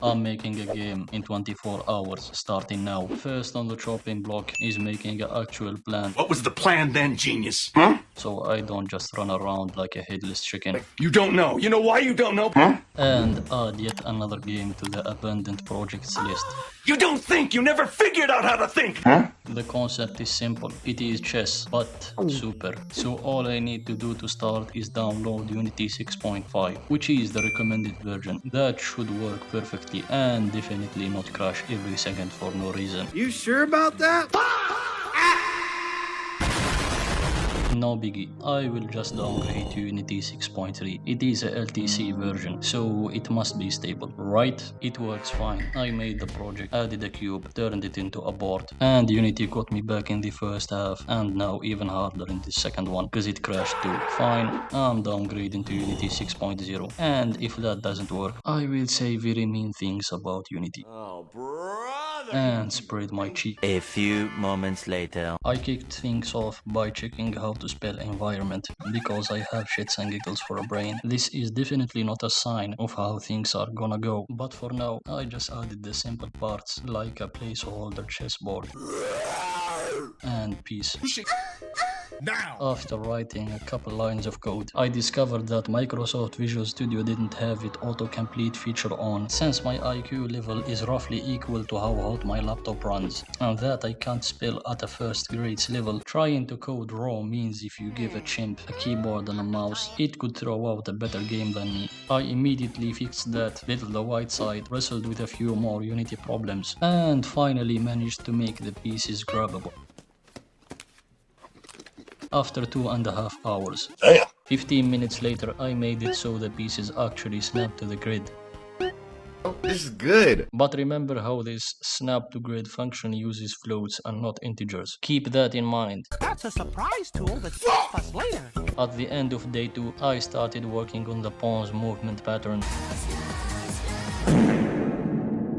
I'm making a game in 24 hours, starting now. First on the chopping block is making an actual plan. What was the plan then, genius? Huh? So I don't just run around like a headless chicken. You don't know. You know why you don't know? Huh? And add yet another game to the abandoned projects list. You don't think. You never figured out how to think. Huh? The concept is simple. It is chess, but super. So all I need to do to start is download Unity 6.5, which is the recommended version. That should work perfectly and definitely not crash every second for no reason. You sure about that? No biggie, I will just downgrade to Unity 6.3. It is a LTC version, so it must be stable, right? It works fine. I made the project, added a cube, turned it into a board, and Unity got me back in the first half, and now even harder in the second one, because it crashed too. Fine, I'm downgrading to Unity 6.0, and if that doesn't work, I will say very mean things about Unity. Oh, brother! And spread my cheek. A few moments later. I kicked things off by checking how to spell environment, because I have shits and giggles for a brain. This is definitely not a sign of how things are gonna go, but for now, I just added the simple parts like a placeholder chessboard and peace. Now! After writing a couple lines of code, I discovered that Microsoft Visual Studio didn't have its autocomplete feature on, since my IQ level is roughly equal to how hot my laptop runs, and that I can't spell at a first grades level. Trying to code raw means if you give a chimp a keyboard and a mouse, it could throw out a better game than me. I immediately fixed that, little the white side, wrestled with a few more Unity problems, and finally managed to make the pieces grabbable. After 2.5 hours. Damn. 15 minutes later, I made it so the pieces actually snap to the grid. This is good. But remember how this snap to grid function uses floats and not integers. Keep that in mind. That's a surprise tool that helps us later. At the end of day 2, I started working on the pawn's movement pattern.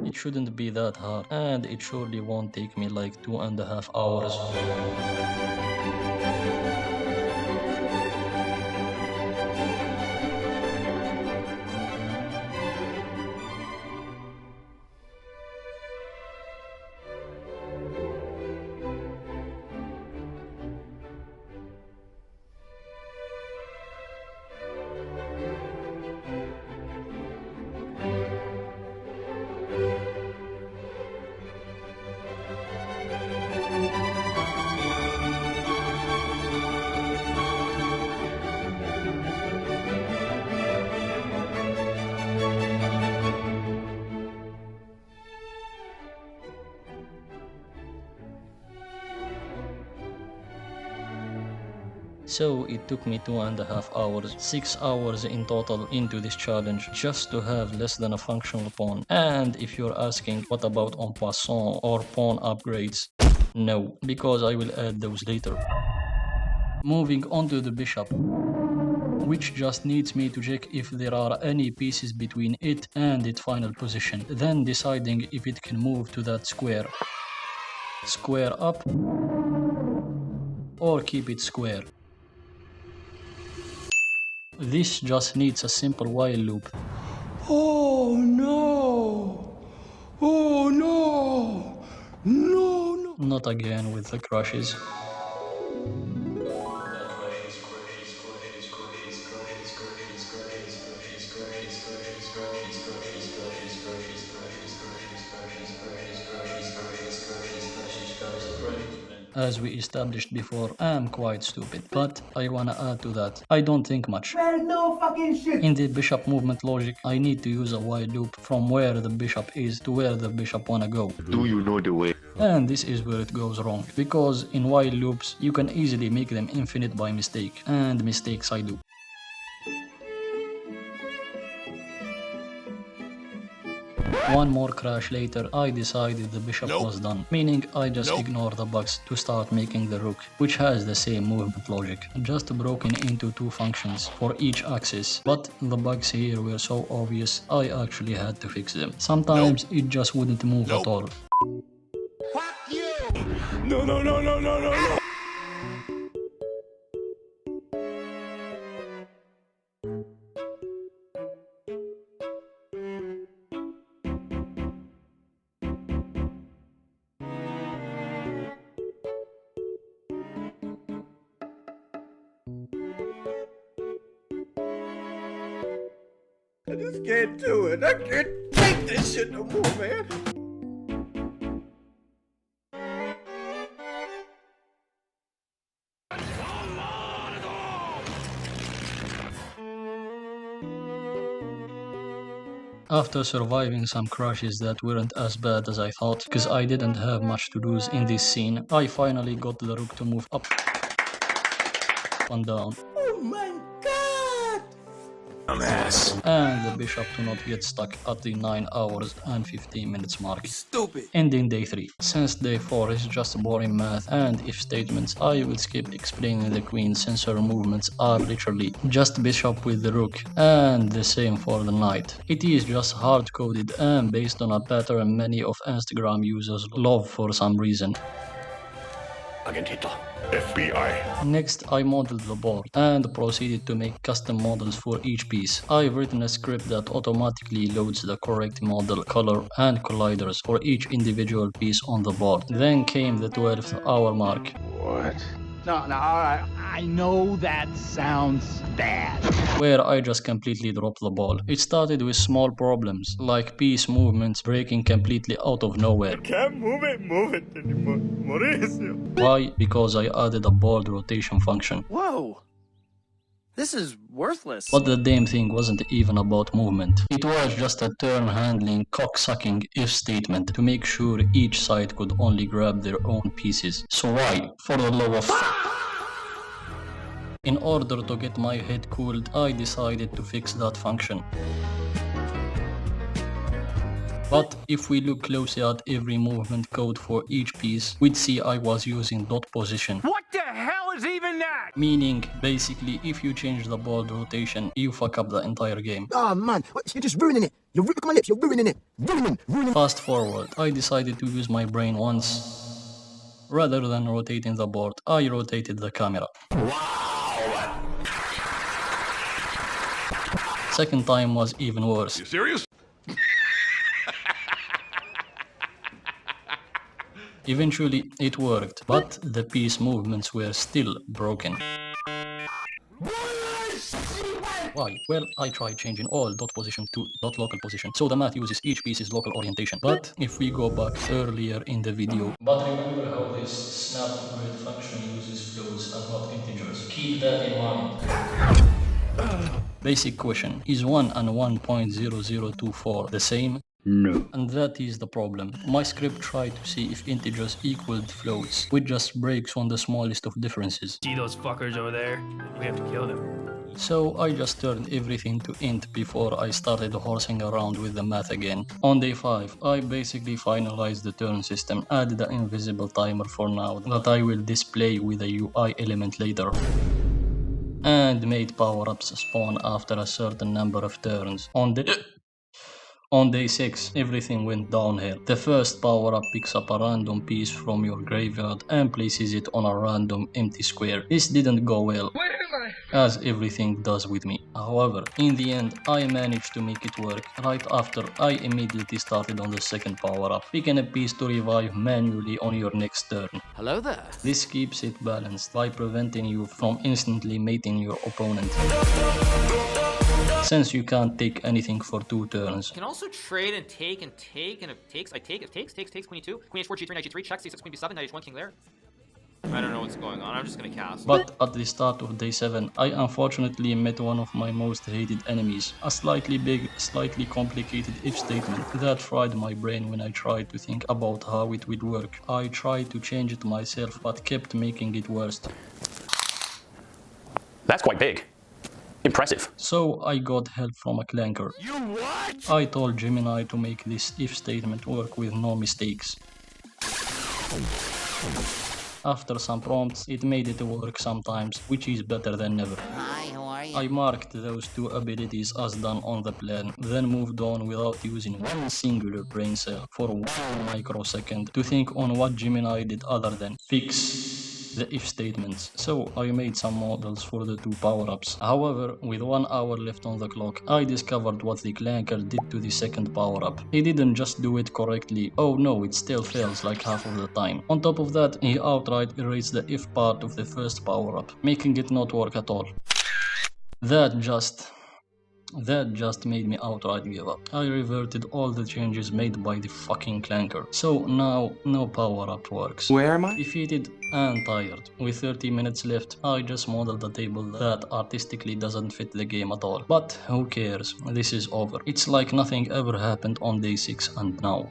It shouldn't be that hard, and it surely won't take me like 2.5 hours. So it took me 2.5 hours, 6 hours in total into this challenge, just to have less than a functional pawn. And if you're asking what about en passant or pawn upgrades, no, because I will add those later. Moving on to the bishop, which just needs me to check if there are any pieces between it and its final position, then deciding if it can move to that square. Square up, or keep it square. This just needs a simple while loop. Oh no! Oh no! No, no! Not again with the crashes. As we established before, I'm quite stupid, but I wanna add to that. I don't think much. There's no fucking shit! In the bishop movement logic, I need to use a while loop from where the bishop is to where the bishop wanna go. Do you know the way? And this is where it goes wrong, because in while loops, you can easily make them infinite by mistake, and mistakes I do. One more crash later, I decided the bishop was done, meaning I just ignore the bugs to start making the rook, which has the same movement logic, just broken into 2 functions for each axis. But the bugs here were so obvious, I actually had to fix them. Sometimes it just wouldn't move at all. Fuck you! No, no, no, no, no, no, no. get to it. I can't take this shit no more, man. After surviving some crashes that weren't as bad as I thought, cause I didn't have much to lose in this scene, I finally got the rook to move up and down. Oh my god! And the bishop to not get stuck at the 9 hours and 15 minutes mark. Stupid. Ending day 3. Since day 4 is just boring math and if statements, I will skip explaining the queen since her movements are literally just bishop with the rook, and the same for the knight. It is just hard coded and based on a pattern many of Instagram users love for some reason. Agentito. FBI. Next, I modeled the board and proceeded to make custom models for each piece. I've written a script that automatically loads the correct model, color, and colliders for each individual piece on the board. Then came the 12th hour mark. What? No, alright. I know that sounds bad. Where I just completely dropped the ball. It started with small problems, like piece movements breaking completely out of nowhere. Can't move it anymore. Mauricio. Why? Because I added a board rotation function. Whoa. This is worthless. But the damn thing wasn't even about movement. It was just a turn handling, cock-sucking if statement to make sure each side could only grab their own pieces. So why? For the love of... In order to get my head cooled, I decided to fix that function. But if we look closely at every movement code for each piece, we'd see I was using dot position. What the hell is even that? Meaning, basically, if you change the board rotation, you fuck up the entire game. Oh man, you're just ruining it. You're ripping my lips, you're ruining it. Ruining. Fast forward, I decided to use my brain once. Rather than rotating the board, I rotated the camera. Second time was even worse. You serious? Eventually, it worked, but the piece movements were still broken. Why? Well, I tried changing all dot position to dot local position, so the math uses each piece's local orientation. But if we go back earlier in the video... But remember how this snap grid function uses floats and not integers. Keep that in mind. Basic question, is 1 and 1.0024 the same? No. And that is the problem. My script tried to see if integers equaled floats, which just breaks on the smallest of differences. See those fuckers over there? We have to kill them. So I just turned everything to int before I started horsing around with the math again. On day 5, I basically finalized the turn system, added an invisible timer for now that I will display with a UI element later, and made power-ups spawn after a certain number of turns. On day 6, everything went downhill. The first power-up picks up a random piece from your graveyard and places it on a random empty square. This didn't go well, as everything does with me. However, in the end, I managed to make it work. Right after, I immediately started on the second power-up, picking a piece to revive manually on your next turn. Hello there. This keeps it balanced by preventing you from instantly mating your opponent, since you can't take anything for 2 turns. You can also trade and take, and if it takes, takes, queen e2, queen h4, g3, knight g3, check, c6, queen b7, knight h1, king there. I don't know what's going on, I'm just gonna cast. But at the start of day 7, I unfortunately met one of my most hated enemies, a slightly big, slightly complicated if statement that fried my brain when I tried to think about how it would work. I tried to change it myself but kept making it worse. That's quite big. Impressive. So I got help from a clanker. You what? I told Gemini to make this if statement work with no mistakes. After some prompts, it made it work sometimes, which is better than never. Hi, how are you? I marked those 2 abilities as done on the plan, then moved on without using one singular brain cell for 1 microsecond to think on what Gemini did other than fix the if statements. So I made some models for the 2 power-ups. However, with 1 hour left on the clock, I discovered what the clanker did to the second power-up. He didn't just do it correctly, oh no, it still fails like half of the time. On top of that, he outright erased the if part of the first power-up, making it not work at all. That just That just made me outright give up. I reverted all the changes made by the fucking clanker. So now, no power-up works. Where am I? Defeated and tired. With 30 minutes left, I just modeled a table that artistically doesn't fit the game at all. But who cares? This is over. It's like nothing ever happened on day 6 and now.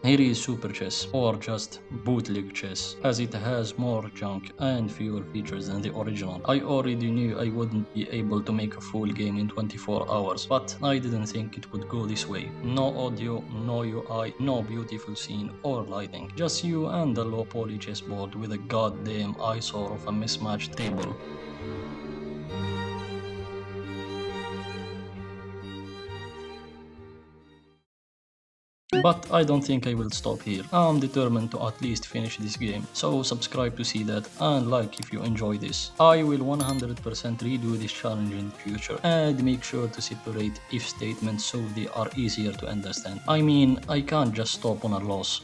Here is Super Chess, or just Bootleg Chess, as it has more junk and fewer features than the original. I already knew I wouldn't be able to make a full game in 24 hours, but I didn't think it would go this way. No audio, no UI, no beautiful scene or lighting. Just you and a low poly chessboard with a goddamn eyesore of a mismatched table. But I don't think I will stop here. I'm determined to at least finish this game, so subscribe to see that and like if you enjoy this. I will 100% redo this challenge in the future and make sure to separate if statements so they are easier to understand. I mean, I can't just stop on a loss.